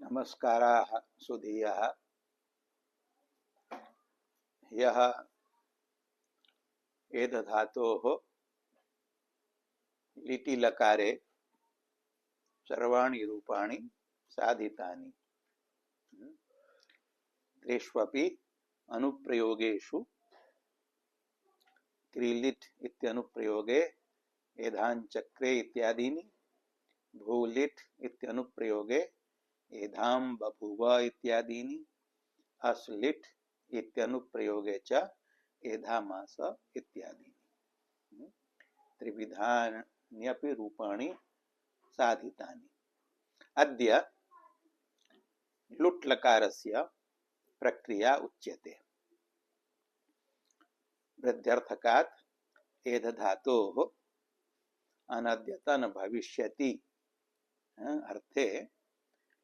नमस्काराः सुधीयः। यः एतद्धातोः लिटि लकारे सर्वाणि रूपाणि साधितानि त्रिष्वपि अनुप्रयोगेषु क्रीलिट् इत्यनुप्रयोगे एधाञ्चक्रे इत्यादीनि, भूलिट् इत्यनुप्रयोगे एधां बभूव इत्यादीनि, अस्लिट् इत्यनुप्रयोगे च एधामास इत्यादीनि त्रिविधान्यपि रूपाणि साधितानि। अद्य लुट् लकारस्य प्रक्रिया उच्यते। वृद्ध्यर्थकात् एतद्धातोः अनद्यतन भविष्यति अर्थे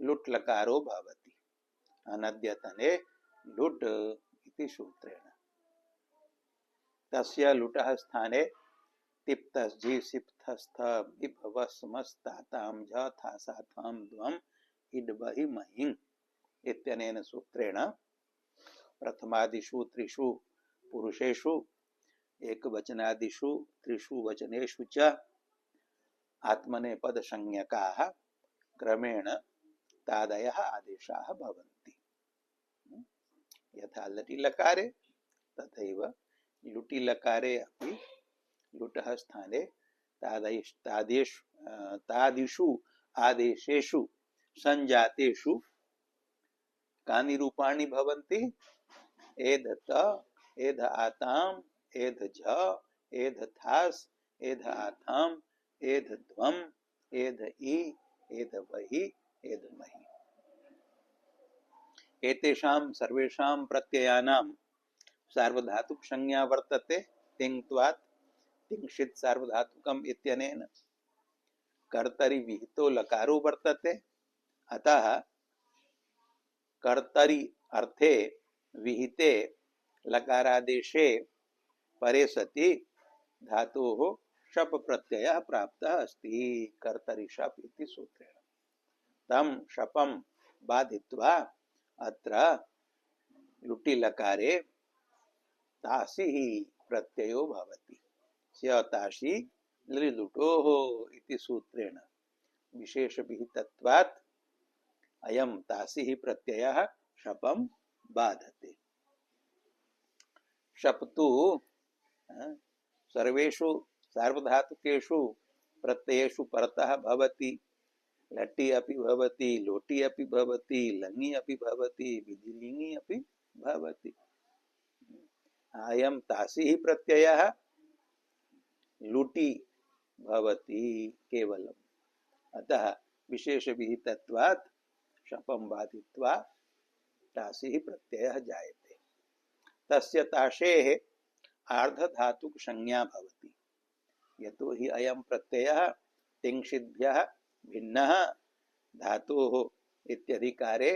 लुट् लकारो भवति। अनद्यतने लुट् इति सूत्रेण तस्य लुटः स्थाने तिप्तस्झि सिप्तस्थ विभवस्मस्तातां झ थासाथां द्वम् इड्बहि महिं इत्यनेन सूत्रेण प्रथमादिषु त्रिषु पुरुषेषु एकवचनादिषु त्रिषु वचनेषु च आत्मनेपद संज्ञकाः क्रमेण तादयः आदेशाः भवन्ति। यथा लटि लकारे तथैव लुटि लकारे अपि लुटः स्थाने तादिषु आदेशेषु संजातेषु कानि रूपाणि भवन्ति? एधत, एध आताम्, एध झ, एध थास्, एध आथाम्, एध ध्वम्, एध इ, एध वहि, एध महि। एतेषां सर्वेषां प्रत्ययानां सार्वधातुक संज्ञा वर्तते। तिङ्त्वात् तिङ्क्षित् सार्वधातुकम् इत्यनेन कर्तरि विहितो लकारो वर्तते। अतः कर्तरि अर्थे विहिते लकारादेशे परे सति धातोः शप प्रत्ययः प्राप्तः अस्ति। कर्तरि शप इति सूत्रेण तं शपं बाधित्वा अत्र लुटि लकारे तासि प्रत्ययो भवति। स्यतासि लृलुटोः इति सूत्रेण विशेष विहितत्वात् अयं तासि प्रत्ययः शपं बाधते। शप तु सर्वेषु सार्वधातुकेषु प्रत्ययेषु परतः भवति। लटि अपि भवति, लोटि अपि भवति, लङि अपि भवति, विधिलिङि अपि भवति। अयं तासि प्रत्ययः लुटि भवति केवलम्। अतः विशेष विहितत्वात् शपं बाधित्वा तासि प्रत्ययः जायते। तस्य तासेः आर्धधातुक संज्ञा भवति। यतो हि अयं प्रत्ययः तिङ्क्षिद्भ्यः भिन्नः धातोः इत्यधिकारे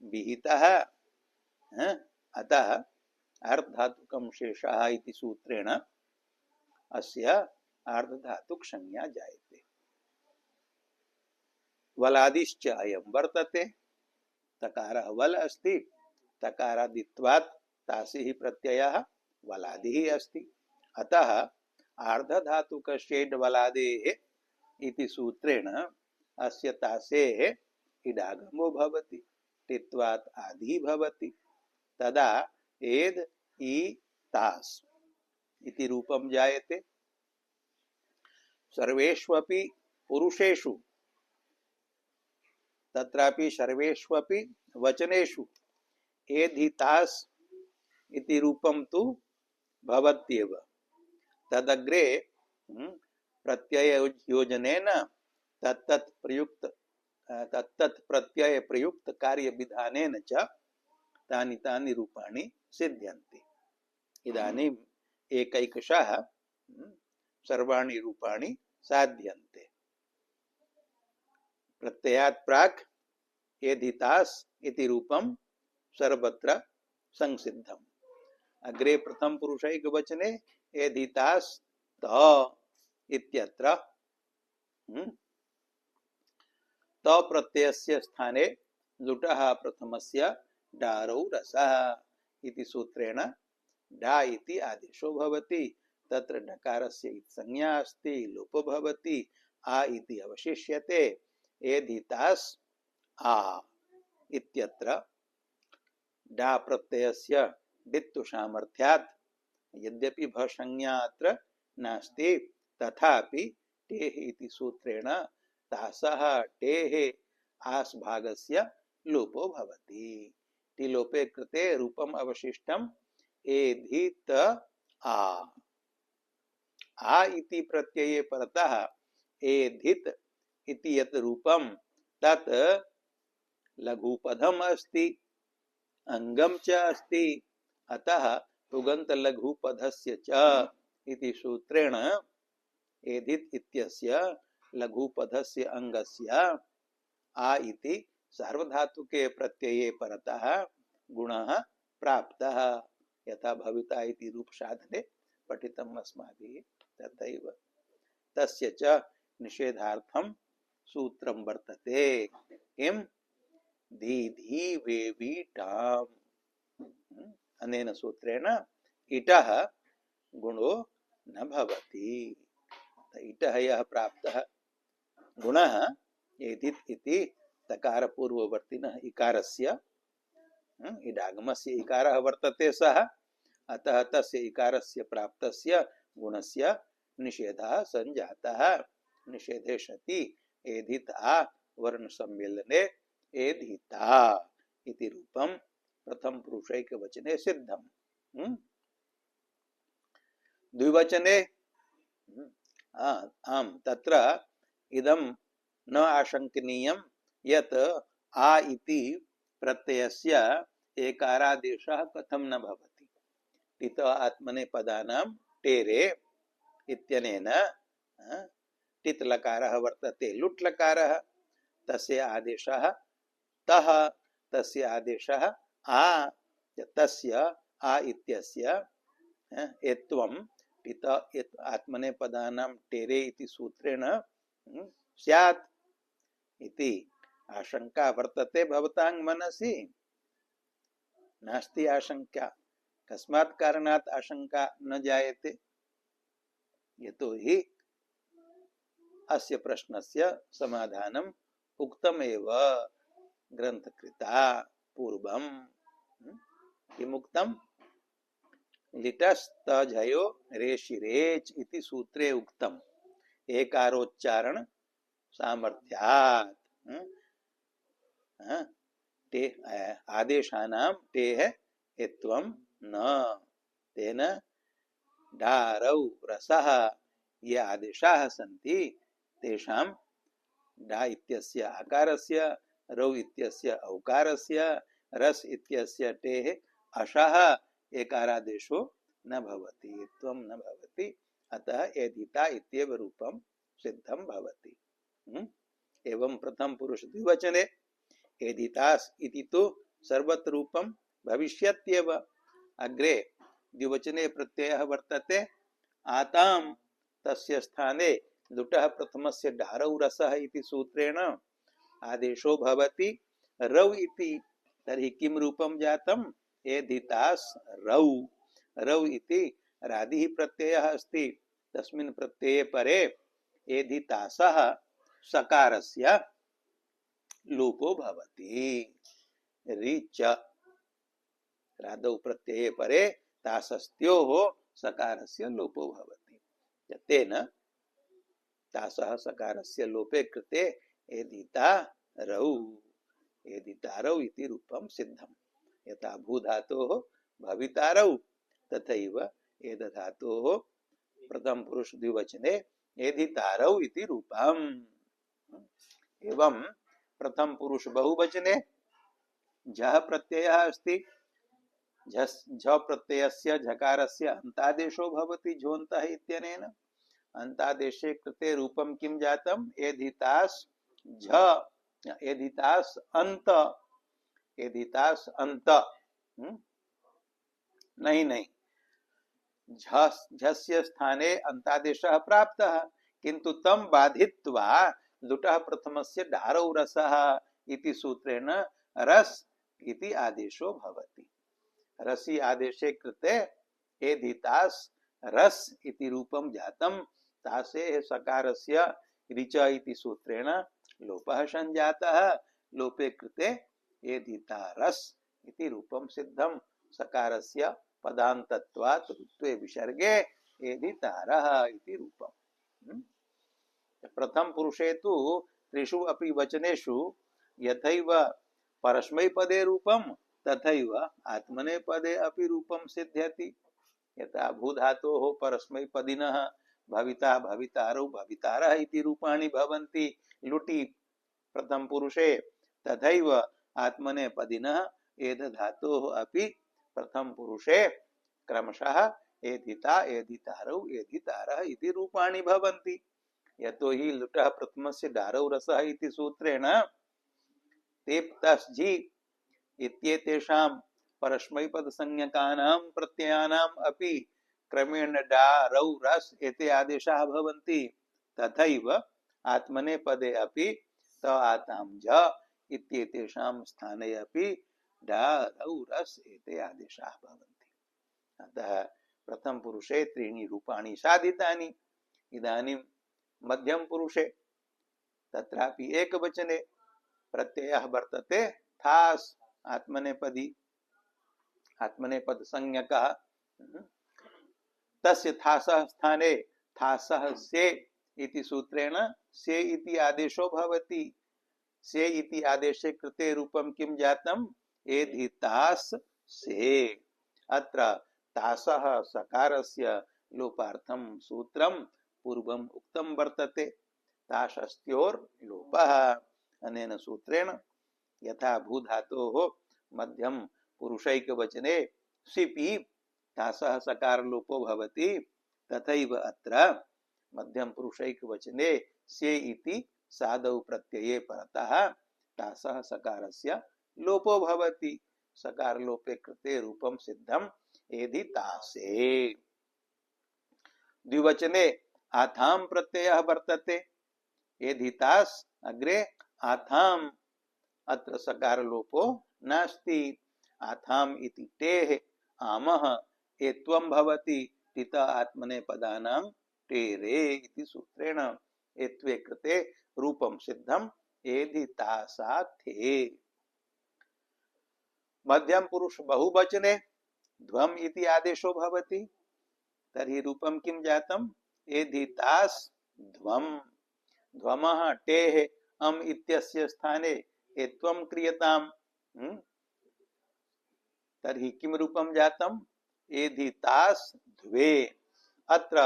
विहितः, अतः अर्धधातुकं शेषः इति सूत्रेण अस्य आर्धधातुक संज्ञा जायते। वलादिश्च अयं वर्तते। तकारः वल अस्ति, तकारादित्वात् तासिः प्रत्ययः वलादिः अस्ति। अतः आर्धधातुक षेड् वलादेः इति सूत्रेण अस्य तासेः इडागमो भवति। टित्वात् आदि भवति। तदा एद् इ तास् इति रूपं जायते। सर्वेष्वपि पुरुषेषु तत्रापि सर्वेष्वपि वचनेषु एधितास् इति रूपं तु भवत्येव। तदग्रे प्रत्यय योजनेन तत्तत् प्रत्यय प्रयुक्त कार्य विधानेन च तानि तानि रूपाणि सिद्ध्यन्ति। इदानीम् एकैकशः सर्वाणि रूपाणि साध्यन्ते। प्रत्ययात् प्राक् एधितास् इति रूपं सर्वत्र संसिद्धम्। अग्रे प्रथम पुरुषैकवचने एधितास् त इत्यत्र त प्रत्ययस्य स्थाने लुटः प्रथमस्य डारौ रसः इति सूत्रेण डा इति आदेशो भवति तत्र डकारस्य संज्ञा अस्ति लोपो भवति आ इति अवशिष्यते एधितास् आ इत्यत्र डा प्रत्ययस्य डित्तु सामर्थ्यात् यद्यपि भ संज्ञा अत्र नास्ति तथापि टेः इति सूत्रेण तासः टेः आस् भागस्य लोपो भवति टिलोपे कृते रूपम अवशिष्टम एधित आ इति प्रत्यये परतः एधित इति यत् रूपम तत् लघुपदम अस्ति अंगम च अस्ति अतः पुगंत लघुपदस्य च इति सूत्रेण एधित इत्यस्य लघुपदस्य अंगस्य आ इति सार्वधातुके प्रत्यये परतः गुणः प्राप्तः यथा भविता इति रूप साधने पठितम् अस्माभिः तथैव तस्य च निषेधार्थं सूत्रं वर्तते किं दीधी वेवी टाम् अनेन सूत्रेण इटः गुणो न भवति इटः यः प्राप्तः गुणः एदित् इति तकार पूर्ववर्तिनः इकारस्य इडागमस्य इकारः वर्तते सः अतः तस्य इकारस्य प्राप्तस्य गुणस्य निषेधः संजातः निषेधे सति एधित आ वर्ण सम्मेलने एधिता इति रूपं प्रथम पुरुषैक वचने सिद्धम् द्विवचने आम तत्र इदं न आशंकनीयं यत् आ इति प्रत्ययस्य एकारादेशः कथं न भवति टित आत्मनेपदानां टेरे इत्यनेन टित् लकारः वर्तते लुट् लकारः तस्य आदेशः तः तस्य आदेशः आ तस्य आ इत्यस्य एत्वं टित आत्मनेपदानां टेरे इति सूत्रेण स्यात् इति आशंका वर्तते भवतां मनसि नास्ति आशंका कस्मात् कारणात् आशंका न जायते यतोहि अस्य प्रश्नस्य समाधानम् उक्तमेव ग्रन्थकृता पूर्वं किमुक्तं लिटस्तझयो रेशिरेच इति सूत्रे उक्तम् एकारोच्चारण सामर्थ्यात् ते आदेशानां तेः एत्वं न तेन डारौ रसः ये आदेशाः सन्ति तेषां डा इत्यस्य आकारस्य रौ इत्यस्य औकारस्य रस इत्यस्य टेः अशः एकारादेशो न भवति त्वं न भवति अतः एधिता इत्येव रूपं सिद्धं भवति एवं प्रथम पुरुष द्विवचने एधितास् इति तु सर्वत्र रूपं भविष्यत्येव अग्रे द्विवचने प्रत्ययः वर्तते आतां तस्य स्थाने लुटः प्रथमस्य डारौ रसः इति सूत्रेण आदेशो भवति रौ इति तर्हि किं रूपं जातम् एधितास् रौ रौ इति रादिः प्रत्ययः अस्ति तस्मिन् प्रत्यये परे एधितासः सकारस्य लोपो भवति रिच रादौ प्रत्यये परे तासस्त्योः सकारस्य लोपो भवति तेन तासः सकारस्य लोपे कृते एधितारौ एधितारौ इति रूपं सिद्धम् यथा भूधातोः भवितारौ तथैव एधधातोः प्रथम पुरुष द्विवचने एधितारौ इति रूपम् एवं प्रथम पुरुष बहुवचने झः प्रत्ययः अस्ति झ प्रत्ययस्य झकारस्य अन्तादेशो भवति झोन्तः इत्यनेन अन्तादेशे कृते रूपं किं जातम् एधितास् झ एधितास् अन्त नहीं झस्य स्थाने अन्तादेशः प्राप्तः किन्तु तं बाधित्वा लुटः प्रथमस्य डारौ रसः इति सूत्रेण रस इति आदेशो भवति। रसि आदेशे कृते एधितास् रस इति रूपं जातं तासे सकारस्य ऋच इति सूत्रेण लोपः संजातः। लोपे कृते एधिता रस इति रूपं सिद्धं सकारस्य पदान्तत्वात् ऋत्वे विसर्गे एधितारः इति रूपम्। प्रथम पुरुषे तु त्रिषु अपि वचनेषु यथैव परस्मैपदे रूपं तथैव आत्मनेपदे अपि रूपं सिद्ध्यति। यथा भूधातोः परस्मैपदिनः भविता भवितारौ भवितारः इति रूपाणि भवन्ति लुटि प्रथम पुरुषे, तथैव आत्मनेपदिनः एध धातोः अपि प्रथम पुरुषे क्रमशः एधिता एधितारौ एधितारः इति रूपाणि भवन्ति। यतो हि लुटः प्रथमस्य डारौ रसः इति सूत्रेण तेप् तस् झि इत्येतेषां परस्मैपदसंज्ञकानां प्रत्ययानाम् अपि क्रमेण डारौ रस् एते आदेशाः भवन्ति। तथैव आत्मनेपदे अपि त आतां ज इत्येतेषां स्थाने अपि डारौ रस् एते आदेशाः भवन्ति। अतः प्रथम पुरुषे त्रीणि रूपाणि साधितानि। इदानीं मध्यम पुरुषे तत्रापि एकवचने प्रत्ययः वर्तते थास् आत्मनेपदी आत्मनेपद संज्ञकः। तस्य थासः स्थाने थासः से इति सूत्रेण से इति आदेशो भवति। से इति आदेशे कृते रूपं किं जातम् एधितास् से। अत्र तासः सकारस्य लोपार्थं सूत्रं पूर्वम् उक्तं वर्तते। ताशस्त्योर् लोपः अनेन सूत्रेण यथा भूधातोः मध्यम पुरुषैकवचने सिपि तासः सकार लोपो भवति तथैव अत्र मध्यम पुरुषैकवचने से इति सादौ प्रत्यये परतः तासः सकारस्य लोपो भवति। सकार लोपे कृते रूपं सिद्धं एधितासे। द्विवचने आथां प्रत्ययः वर्तते एधितास् अग्रे आथाम् अत्र सकार लोपो नास्ति। आथाम् इति टेः आमः एत्वं भवति तित आत्मनेपदानां टेरे इति सूत्रेण एत्वे कृते रूपं सिद्धं एधितासाथे। मध्यम पुरुष बहुवचने ध्वम इति आदेशो भवति तर्हि रूपं किं जातम् एधितास् ध्वम। ध्वमः टेः अम् इत्यस्य स्थाने एत्वं क्रियताम् तर्हि किं रूपं जातम् एधितास् ध्वे। अत्र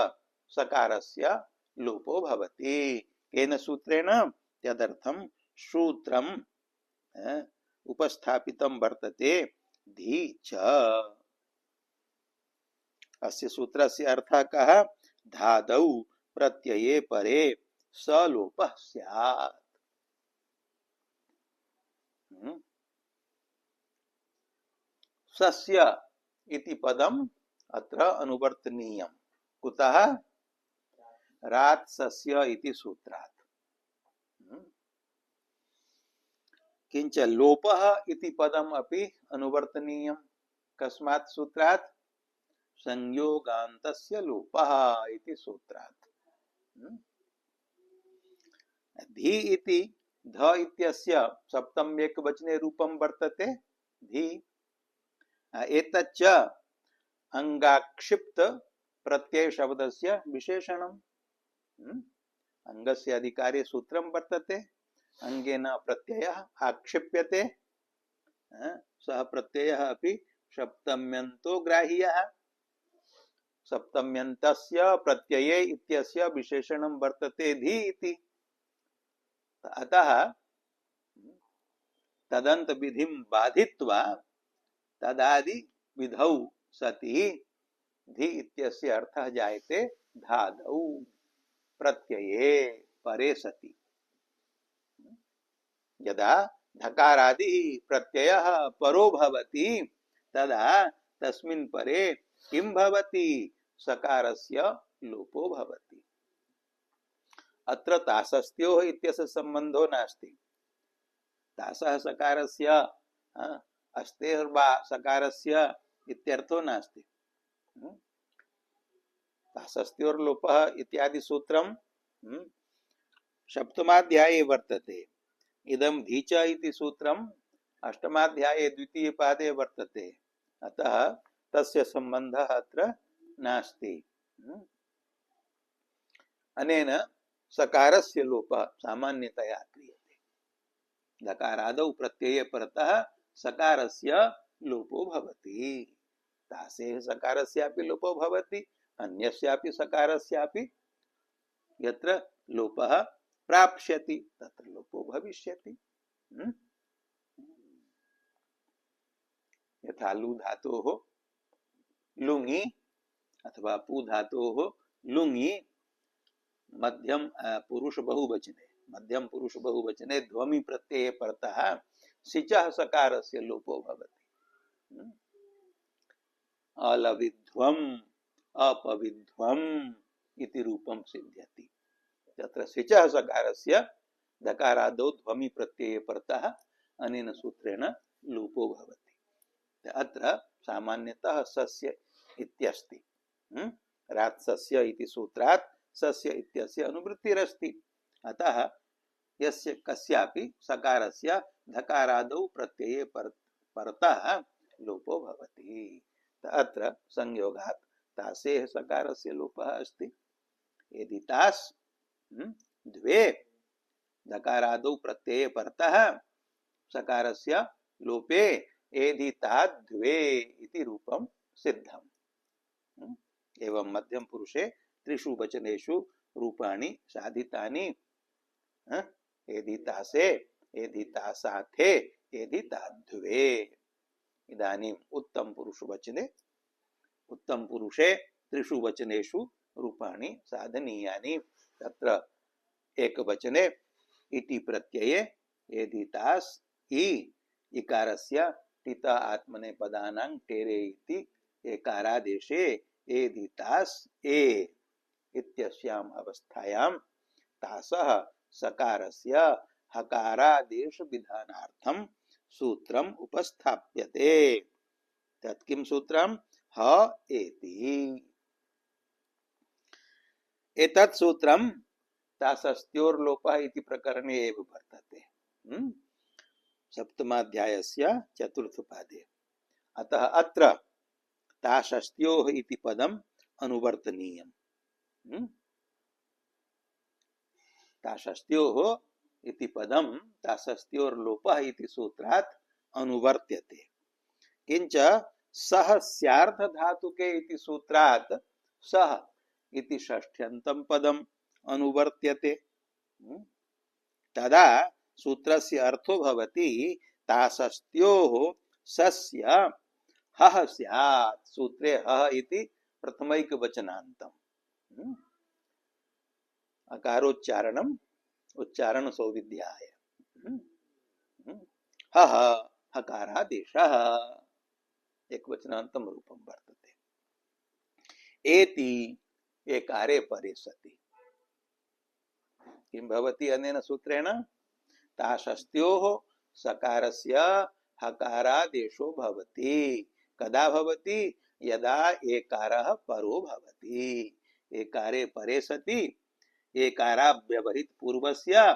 सकारस्य लोपो भवति। केन सूत्रेण तदर्थं सूत्रम् उपस्थापितं वर्तते धी च। अस्य सूत्रस्य अर्थः कः धादौ प्रत्यये परे सलोपः स्यात्। सस्य इति पदम् अत्र अनुवर्तनीयम्। कुतः रात् सस्य इति सूत्रात्। किंच लोपः इति पदम् अपि अनुवर्तनीयम्। कस्मात् सूत्रात् संयोगान्तस्य लोपः इति सूत्रात्। धी इति ध इत्यस्य सप्तम एकवचने रूपं वर्तते धी। एतच्च अंगाक्षिप्त प्रत्यय शब्दस्य विशेषणम्। अंगस्य अधिकारे सूत्रं वर्तते अंगेन प्रत्ययः आक्षिप्यते सः प्रत्ययः अपि सप्तम्यन्तो ग्राह्यः। सप्तम्यन्तस्य प्रत्यये इत्यस्य विशेषणं वर्तते धी इति। अतः तदन्त विधिं बाधित्वा तदादि विधौ सति धी इत्यस्य अर्थः जायते धादौ प्रत्यये परे सति। यदा धकारादि प्रत्ययः परो भवति तदा तस्मिन् परे किं भवति सकारस्य लोपो भवति। अत्र तासस्त्योः इत्यस्य संबंधो नास्ति। तासः सकारस्य अस्तेर्वा सकारस्य इत्यर्थो नास्ति। तासस्त्योर् लोपः इत्यादि सूत्रम सप्तमाध्याये वर्तते। इदं धीच इति सूत्रम अष्टमाध्याये द्वितीय पादे वर्तते। अतः तस्य संबंधः अत्र नास्ति। अनेन सकारस्य लोपः सामान्यतया क्रियते। दकारादौ प्रत्यये परतः सकारस्य लोपो भवति। तासेः सकारस्यापि लोपो भवति, अन्यस्यापि सकारस्यापि यत्र लोपः प्राप्स्यति तत्र लोपो भविष्यति। यथा लु धातोः लुङि अथवा पु धातोः लुङि मध्यम पुरुष बहुवचने ध्वमि प्रत्यये परतः सिचः सकारस्य लोपो भवति। अलविध्वम अपविध्वम इति रूपं सिद्ध्यति। तत्र सिचः सकारस्य दकारादौ ध्वमि प्रत्यये परतः अनेन सूत्रेण लोपो भवति। अत्र सामान्यतः सस्य इत्यस्ति। रात्सस्य इति सूत्रात् सस्य इत्यस्य अनुवृत्तिरस्ति। अतः यस्य कस्यापि सकारस्य धकारादौ प्रत्यये परतः लोपो भवति। अत्र संयोगात् तासेः सकारस्य लोपः अस्ति। यदि तास् द्वे धकारादौ प्रत्यये परतः सकारस्य लोपे एधितात् द्वे इति रूपं सिद्धम्। एवं मध्यम पुरुषे त्रिषु वचनेषु रूपाणि साधितानि। एधितासे एधितासाथे एधिताद्वे। इदानीम् उत्तम पुरुषे त्रिषु वचनेषु रूपाणि साधनीयानि। तत्र एकवचने इति प्रत्यये एधितास् इ इकारस्य टित आत्मने पदानां टेरे इति एकारादेशे एधितास् ए इत्यस्याम् अवस्थायां तासः सकारस्य हकारादेश विधानार्थं सूत्रम् उपस्थाप्यते। तत् किं सूत्रम्? ह एति। एतत् सूत्रम् तासस्त्योर्लोपः इति प्रकरणे एव वर्तते। सप्तमाध्यायस्य चतुर्थपादे। अतः अत्र तासस्त्योः इति पदम् अनुवर्तनीयम्। तासस्त्योः इति पदं तासस्त्योर्लोपः इति सूत्रात् अनुवर्त्यते। किंच सह स्यार्थ धातुके इति सूत्रात् सह इति षष्ठ्यन्तं पदम् अनुवर्त्यते। तदा सूत्रस्य अर्थो भवति तासस्त्योः सस्य हः स्यात्। सूत्रे हः इति प्रथमैकवचनान्तम्। अकारोच्चारणम् उच्चारण सौविध्याय। हः हकारादेशः एकवचनान्तं रूपं वर्तते। एति एकारे परे सति किं भवति अनेन सूत्रेण? तासस्त्योः सकारस्य हकारादेशो भवति। कदा भवति? यदा एकारः परो भवति। एकारे परे सति एकाराव्यवहित पूर्वस्य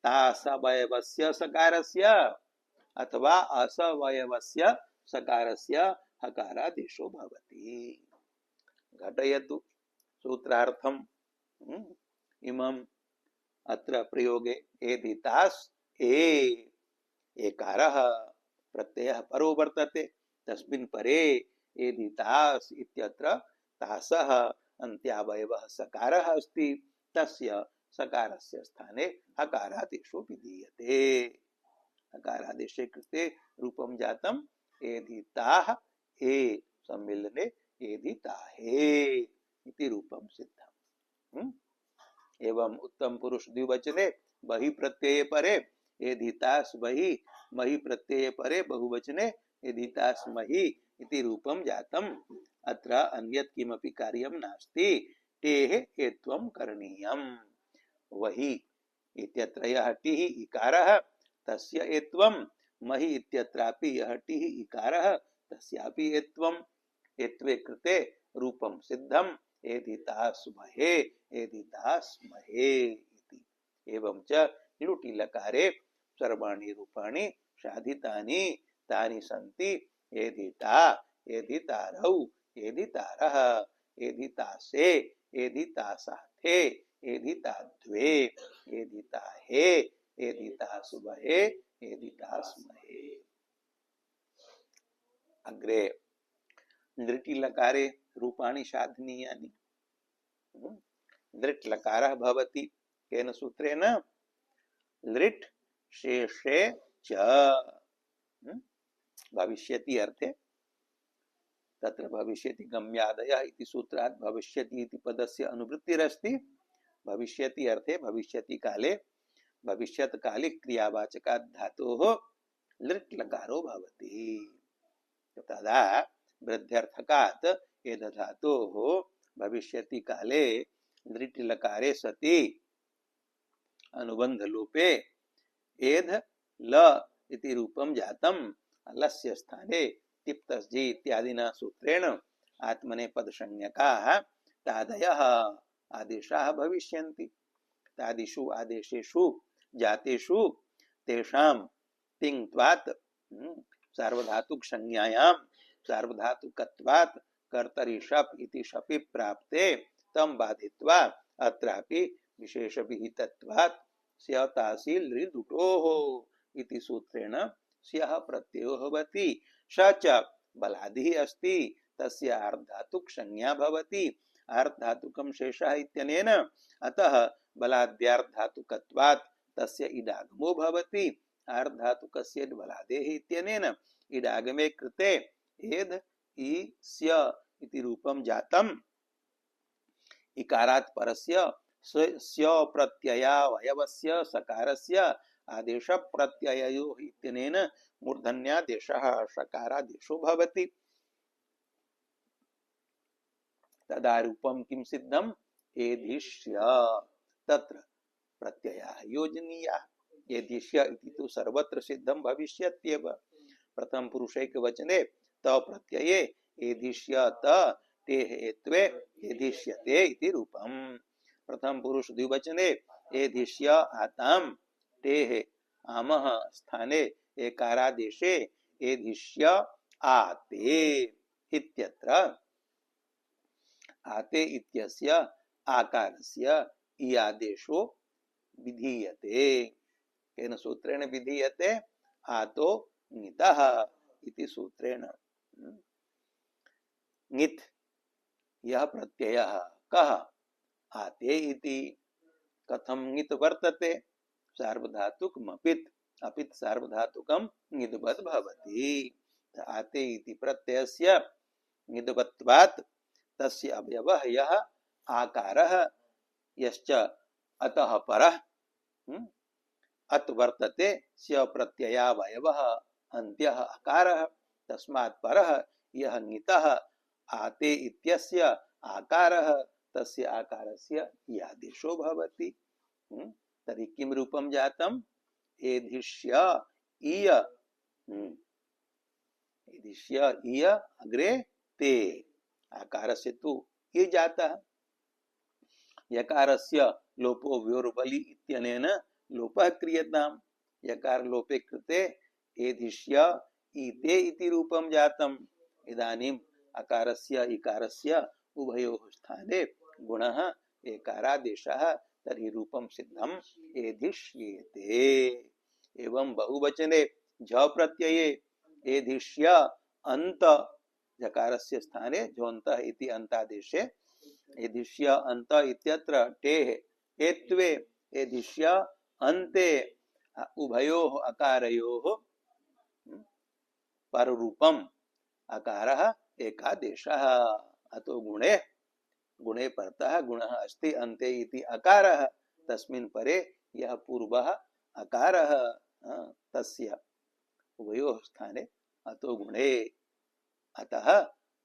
तासवयवस्य सकारस्य अथवा असवयवस्य सकारस्य हकारादेशो भवति। घटयतु सूत्रार्थम् इमम् अत्र प्रयोगे एधितास् एकारः प्रत्ययः परो वर्तते। तस्मिन् परे एधितास् इत्यत्र तासः अन्त्यावयवः सकारः अस्ति। तस्य सकारस्य स्थाने हकारादेशो विधीयते। हकारादेशे कृते रूपं जातम् एधिताः ए सम्मिलने एधिताहे इति रूपं सिद्धम्। एवं उत्तम पुरुष द्विवचने बहि प्रत्यये परे एधितास् बहि महि प्रत्यये परे बहुवचने एधितास् महि इति रूपं जातम्। अत्र अन्यत् किमपि कार्यं नास्ति। टेः हेत्वं करणीयम्। वहि इत्यत्र यः टिः इकारः तस्य एत्वं महि इत्यत्रापि यः टिः इकारः तस्यापि एत्वं एत्वे कृते रूपं सिद्धं एधितास्महे एधितास्महे इति। एवं च लुटि लकारे सर्वाणि रूपाणि साधितानि तानि सन्ति एधिता एधितारौ एधितारः एधितासे एधितासाथे एधिताद्वे एधिताहे एधितासुमहे एधितास्महे। अग्रे नृटि लकारे रूपाणि साधनीयानि। नृट् लकारः भवति केन सूत्रेण लृट् शेषे च भविष्यति अर्थे तत्र भविष्यति गम्यादयः इति सूत्रात् भविष्यति इति पदस्य अनुवृत्तिरस्ति। भविष्यति अर्थे भविष्यति काले भविष्यत् काले क्रियावाचकात् धातोः लृट् लकारो भवति। तदा वृद्ध्यर्थकात् एध धातोः भविष्यति काले लृट् लकारे सति अनुबंध लोपे एध ल इति रूपं जातम् अलस्य स्थाने तिप्तस्जि इत्यादिना सूत्रेण आत्मने पदसंज्ञकाः तादयः आदेशाः भविष्यन्ति। तादिषु आदेशेषु जातेषु तेषां तिङ्त्वात् सार्वधातुक संज्ञायां सार्वधातुकत्वात् कर्तरि शप् इति शपि प्राप्ते तं बाधित्वा अत्रापि विशेष विहितत्वात् स्यः तासील् ऋदुटोः इति सूत्रेण स्यः प्रत्ययो भवति। स च बलादिः अस्ति तस्य आर्धातुक संज्ञा भवति आर्धातुकं शेषः इत्यनेन अतः बलाद्यार्धातुकत्वात् तस्य इडागमो भवति आर्धातुकस्य बलादेः इत्यनेन इडागमे कृते एध इ स्य इति रूपं जातम्। इकारात् परस्य स्यो प्रत्ययावयवस्य सकारस्य आदेश प्रत्यययो इत्यनेन मूर्धन्यादेशः सकारादेशो भवति। तदा रूपं किं सिद्धम् एधिष्य तत्र प्रत्ययः योजनीयः। एधिष्य इति तु सर्वत्र सिद्धं भविष्यत्येव। प्रथम पुरुषैक वचने त प्रत्यये एधिष्यत ते हेत्वे एधिष्यते इति रूपम्। प्रथम पुरुष द्विवचने एधिष्य आताम ते आमः स्थाने एकारादेशे एधिष्य आते इत्यत्र आते इत्यस्य आकारस्य इ आदेशो विधीयते। केन सूत्रेण विधीयते आतो ङितः इति सूत्रेण। ङित् यह प्रत्ययः कः आते इति कथं ङित् वर्तते सार्वधातुकमपित् अपित् सार्वधातुकं ङिद्वत् भवति। आते इति प्रत्ययस्य ङिद्वत्वात् तस्य अवयवः यः आकारः यश्च अतः परः अत वर्तते स्य प्रत्ययावयवः अन्त्यः अकारः तस्मात् परः यः ङितः आते इत्यस्य आकारः तस्य आकारस्य आदेशो भवति। तर्हि किं रूपं जातम् एधिष्य इय एधिष्य इय अग्रे ते आकारस्य तु ये जातः। यकारस्य लोपो व्योर्बलि इत्यनेन लोपः क्रियताम्। यकार लोपे कृते एधिष्य ईते इति रूपं जातम्। इदानीम् अकारस्य इकारस्य उभयोः स्थाने गुणः एकारादेशः तर्हि रूपं सिद्धम् एधिष्येते। एवं बहुवचने झ प्रत्यये एधिष्य अन्त जकारस्य स्थाने झोन्तः इति अन्तादेशे एधिष्य अन्त इत्यत्र टेः एत्वे एधिष्य अन्ते उभयोः अकारयोः पररूपम् अकारः एकादेशः। अतो गुणे गुणे परतः गुणः अस्ति अन्ते इति अकारः तस्मिन् परे यः पूर्वः अकारः तस्य उभयोः स्थाने अतो गुणे अतः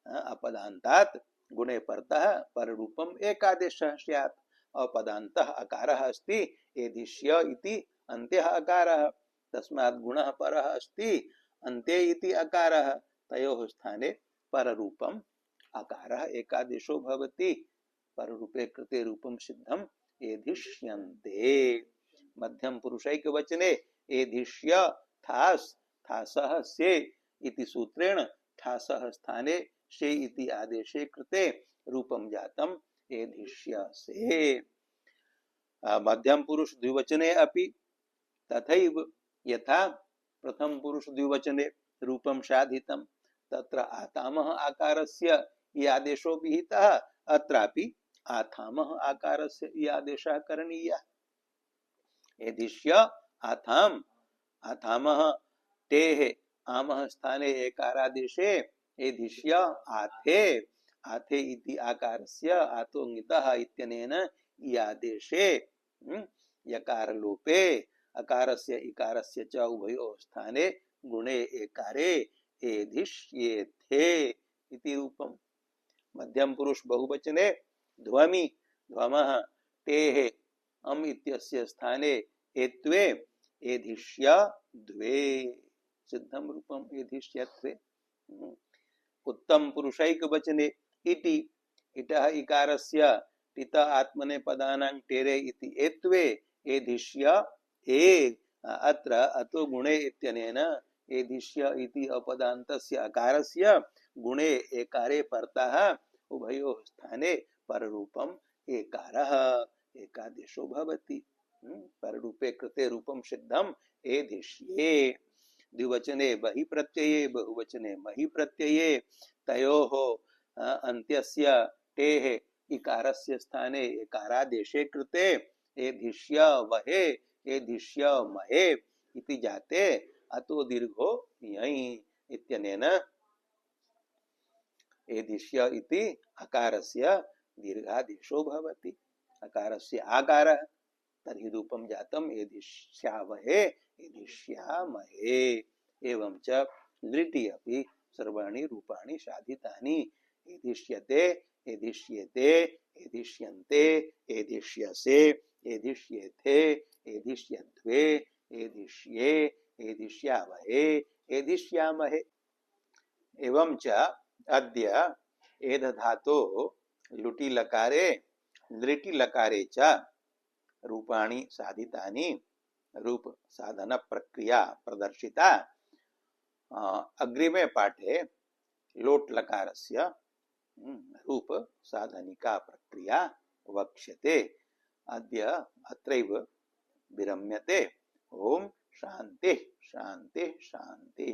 अपदान्तात् गुणे परतः पररूपम् एकादेशः स्यात्। अपदान्तः अकारः अस्ति एधिष्य इति अन्त्यः अकारः तस्मात् गुणः परः अस्ति अन्ते इति अकारः तयोः स्थाने पररूपम् अकारः एकादेशो भवति पररूपे कृते रूपं सिद्धम् एधिष्यन्ते मध्यम पुरुषैक वचने एधिष्य थास थासः से इति सूत्रेण ठासः स्थाने से इति आदेशे कृते रूपं जातम् एधिष्य से मध्यम पुरुष द्विवचने अपि तथैव यथा प्रथम पुरुष द्विवचने रूपं साधितं तत्र आतामः आकारस्य ये आदेशो विहितः अत्रापि आथामः आकारस्य ये आदेशः करणीयः एदिश्य आथाम आथामः तेः आमः स्थाने एकारादेशे एदिश्य आथे आथे इति आकारस्य आतोंगितः इत्यनेन यादेशे यकार लोपे अकारस्य इकारस्य च उभयोः स्थाने गुणे एकारे एधिष्येथे इति रूपम् मध्यम पुरुष बहुवचने ध्वमि ध्वमः तेः अम इत्यस्य स्थाने एत्वे एधिष्य द्वे सिद्धम रूपम एधिष्यत्वे उत्तम पुरुषैक वचने इति इतः इकारस्य टित आत्मने पदानां टेरे इति एत्वे एधिष्य ए अत्र अतो गुणे इत्यनेन एधिष्य इति अपदान्तस्य अकारस्य गुणे एकारे परतः उभयोः स्थाने पररूपम् एकारः एकादेशो भवति पररूपे कृते रूपं सिद्धम् एधिष्ये द्विवचने बहि प्रत्यये बहुवचने महि प्रत्यये तयोः अन्त्यस्य टेः इकारस्य स्थाने एकारादेशे कृते एधिष्य वहे एधिष्य महे इति जाते अतो दीर्घो यञ इत्यनेन एधिष्य इति अकारस्य दीर्घादेशो भवति अकारस्य आकारः तर्हि रूपं जातम् एधिष्यावहे एधिष्यामहे एवं च लृटि अपि सर्वाणि रूपाणि साधितानि एधिष्यते एधिष्येते एधिष्यन्ते एधिष्यसे एधिष्येथे एधिष्यध्वे एधिष्ये एधिष्यावहे एधिष्यामहे एवं च अद्य एध धातो लुटि लकारे लृटि लकारे च रूपाणि साधितानि रूप साधन प्रक्रिया प्रदर्शिता अग्रिमे पाठे लोट लकारस्य रूप साधनिका प्रक्रिया वक्ष्यते अद्य अत्रैव विरम्यते ओम शांति शांति शांति।